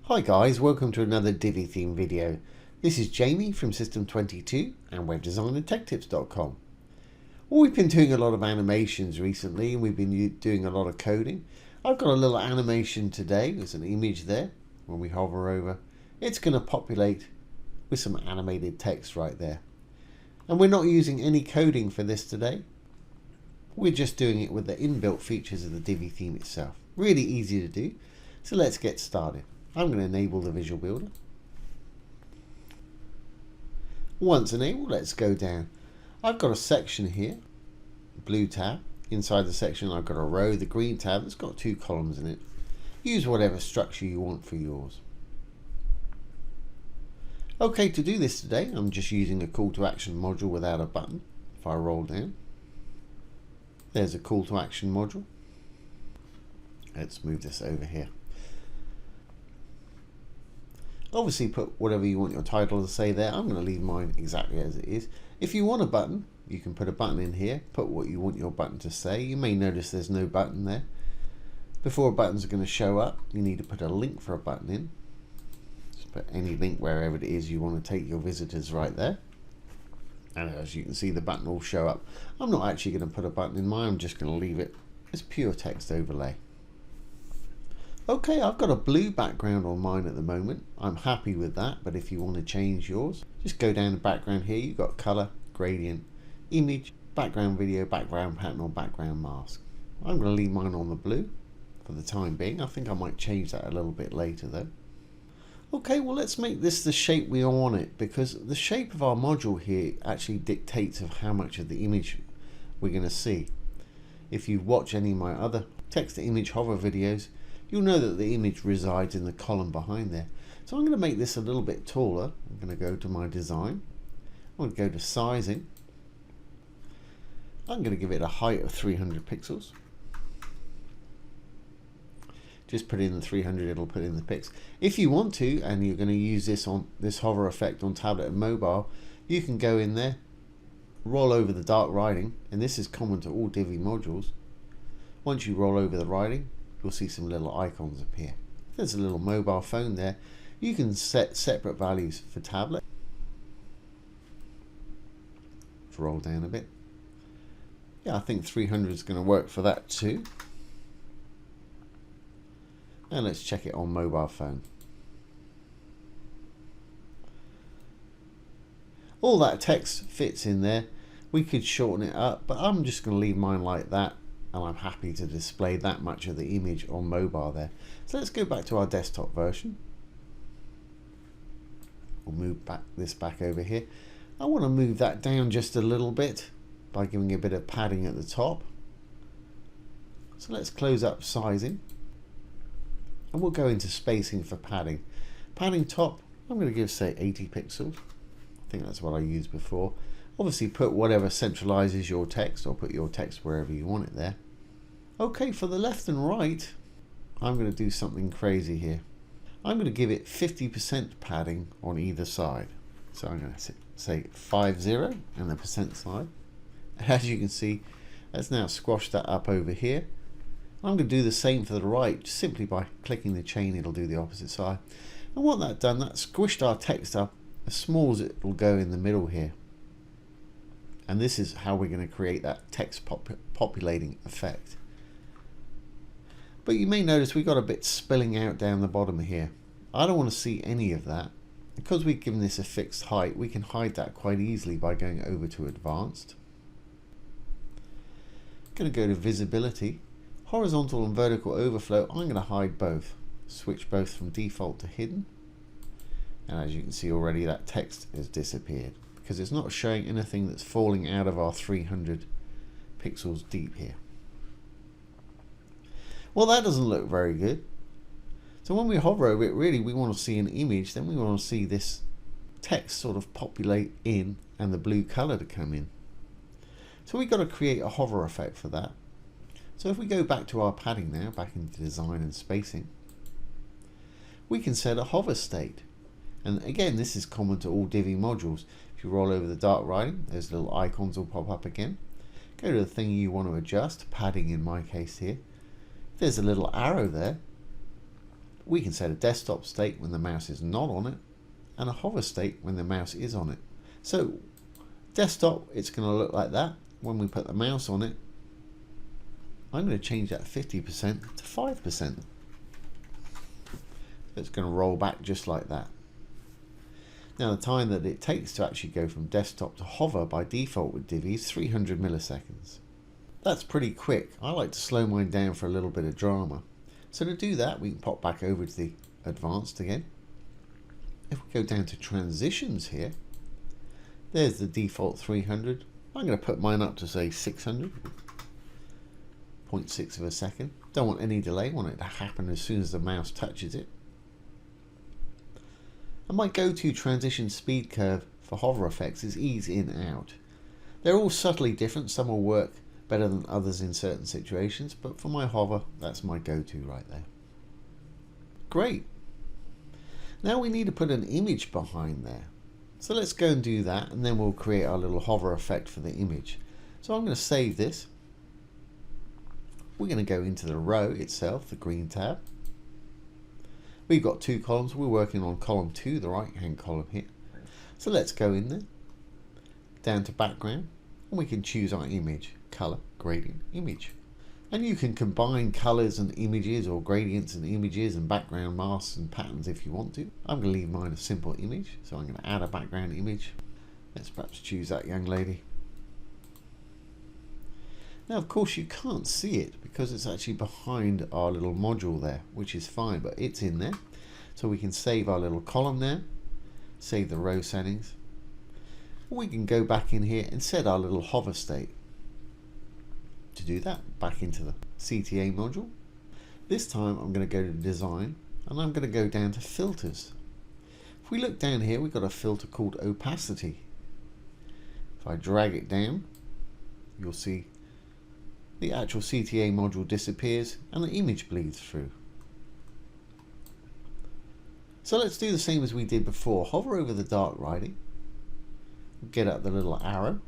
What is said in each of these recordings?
Hi guys, welcome to another Divi theme video. This is Jamie from System22 and webdesignandtechtips.com. Well, we've been doing a lot of animations recently and we've been doing a lot of coding. I've got a little animation today. There's an image there. When we hover over, it's going to populate with some animated text right there. And we're not using any coding for this today. We're just doing it with the inbuilt features of the Divi theme itself. Really easy to do. So let's get started. I'm going to enable the visual builder. Once enabled, let's go down. I've got a section here, blue tab. Inside the section I've got a row, the green tab that's got 2 columns in it. Use whatever structure you want for yours. Okay, to do this today I'm just using a call to action module without a button. If I roll down, there's a call to action module. Let's move this over here. Obviously put whatever you want your title to say there. I'm going to leave mine exactly as it is. If you want a button, you can put a button in here, put what you want your button to say. You may notice there's no button there. Before buttons are going to show up, you need to put a link for a button in. Just put any link wherever it is you want to take your visitors right there. And as you can see, the button will show up. I'm not actually going to put a button in mine. I'm just going to leave it as pure text overlay. Okay, I've got a blue background on mine at the moment. I'm happy with that, but if you want to change yours, just go down the background here. You've got color, gradient, image, background video, background pattern, or background mask. I'm going to leave mine on the blue for the time being. I think I might change that a little bit later though. Okay, well let's make this the shape we want it, because the shape of our module here actually dictates of how much of the image we're going to see. If you watch any of my other text to image hover videos, you'll know that the image resides in the column behind there. So I'm going to make this a little bit taller. I'm going to go to my design. I'm going to go to sizing. I'm going to give it a height of 300 pixels. Just put in the 300, it'll put in the pixels. If you want to, and you're going to use this on this hover effect on tablet and mobile, you can go in there, roll over the dark writing, and this is common to all Divi modules. Once you roll over the writing, you'll see some little icons appear. There's a little mobile phone there. You can set separate values for tablet. Let's roll down a bit. Yeah, I think 300 is going to work for that too. And let's check it on mobile phone. All that text fits in there. We could shorten it up, but I'm just going to leave mine like that. And I'm happy to display that much of the image on mobile there. So let's go back to our desktop version. We'll move this back over here. I want to move that down just a little bit by giving a bit of padding at the top. So let's close up sizing. And we'll go into spacing for padding. Padding top, I'm going to give say 80 pixels. I think that's what I used before. Obviously put whatever centralizes your text, or put your text wherever you want it there. Okay, for the left and right, I'm going to do something crazy here. I'm going to give it 50% padding on either side. So I'm going to say 50 and the percent side. As you can see, let's now squash that up over here. I'm going to do the same for the right. Simply by clicking the chain, it'll do the opposite side. And what that done, that squished our text up as small as it will go in the middle here. And this is how we're going to create that text populating effect. But you may notice we got a bit spilling out down the bottom here. I don't want to see any of that. Because we've given this a fixed height, we can hide that quite easily by going over to advanced. I'm going to go to visibility, horizontal and vertical overflow. I'm going to hide both. Switch both from default to hidden. And as you can see already, that text has disappeared, because it's not showing anything that's falling out of our 300 pixels deep here. Well, that doesn't look very good. So when we hover over it, really we want to see an image, then we want to see this text sort of populate in and the blue color to come in. So we've got to create a hover effect for that. So if we go back to our padding now, back into design and spacing, we can set a hover state. And again, this is common to all Divi modules. If you roll over the dark writing, those little icons will pop up again. Go to the thing you want to adjust, padding in my case here. There's a little arrow there. We can set a desktop state when the mouse is not on it, and a hover state when the mouse is on it. So desktop, it's going to look like that. When we put the mouse on it, I'm going to change that 50% to 5%. It's going to roll back just like that. Now the time that it takes to actually go from desktop to hover by default with Divi is 300 milliseconds. That's pretty quick. I like to slow mine down for a little bit of drama. So to do that, we can pop back over to the advanced again. If we go down to transitions here, there's the default 300. I'm going to put mine up to say 600. 0.6 of a second. Don't want any delay, want it to happen as soon as the mouse touches it. And my go-to transition speed curve for hover effects is ease in out. They're all subtly different. Some will work better than others in certain situations, but for my hover, that's my go-to right there. Great. Now we need to put an image behind there. So let's go and do that, and then we'll create our little hover effect for the image. So I'm going to save this. We're going to go into the row itself, the green tab. We've got two columns. We're working on column 2, the right hand column here. So let's go in there, down to background, and we can choose our image, color, gradient, image. And you can combine colors and images, or gradients and images, and background masks and patterns if you want to. I'm going to leave mine a simple image, so I'm going to add a background image. Let's perhaps choose that young lady. Now of course you can't see it because it's actually behind our little module there, which is fine, but it's in there. So we can save our little column there, save the row settings. We can go back in here and set our little hover state. To do that, back into the CTA module. This time I'm going to go to design, and I'm going to go down to filters. If we look down here, we've got a filter called opacity. If I drag it down, you'll see the actual CTA module disappears and the image bleeds through. So let's do the same as we did before. Hover over the dark writing, get up the little arrow,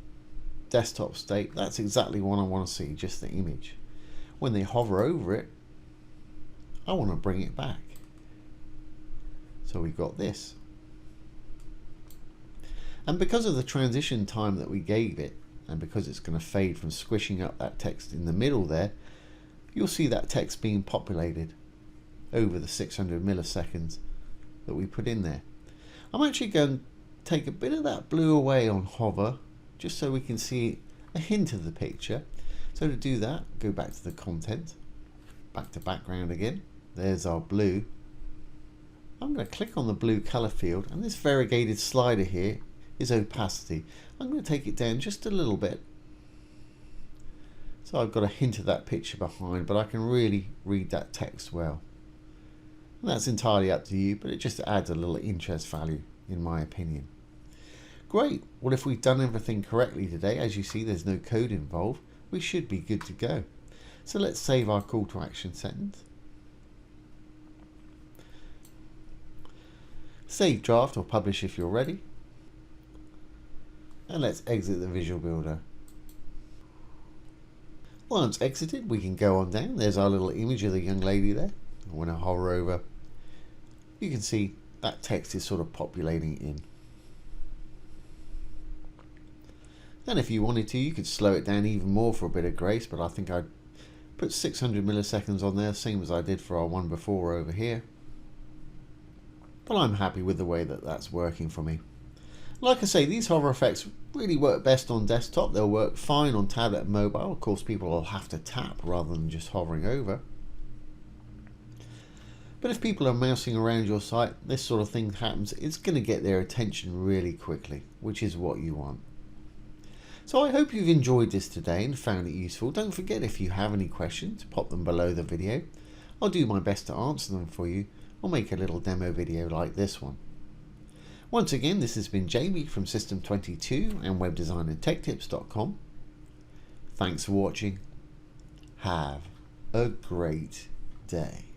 desktop state. That's exactly what I want to see, just the image. When they hover over it, I want to bring it back. So we've got this. And because of the transition time that we gave it, and because it's going to fade from squishing up that text in the middle there, you'll see that text being populated over the 600 milliseconds that we put in there. I'm actually going to take a bit of that blue away on hover, just so we can see a hint of the picture. So to do that, go back to the content, back to background again. There's our blue. I'm going to click on the blue color field, and this variegated slider here is opacity. I'm going to take it down just a little bit. So I've got a hint of that picture behind, but I can really read that text well. And that's entirely up to you, but it just adds a little interest value in my opinion. Great. Well, if we've done everything correctly today, as you see there's no code involved, we should be good to go. So let's save our call to action sentence. Save draft or publish if you're ready. And let's exit the Visual Builder. Once exited, we can go on down. There's our little image of the young lady there. And when I hover over, you can see that text is sort of populating in. And if you wanted to, you could slow it down even more for a bit of grace, but I think I'd put 600 milliseconds on there, same as I did for our one before over here. But I'm happy with the way that that's working for me. Like I say, these hover effects really work best on desktop. They'll work fine on tablet and mobile. Of course, people will have to tap rather than just hovering over. But if people are mousing around your site, this sort of thing happens. It's going to get their attention really quickly, which is what you want. So I hope you've enjoyed this today and found it useful. Don't forget, if you have any questions, pop them below the video. I'll do my best to answer them for you, or make a little demo video like this one. Once again, this has been Jamie from System22 and webdesignandtechtips.com. Thanks for watching. Have a great day.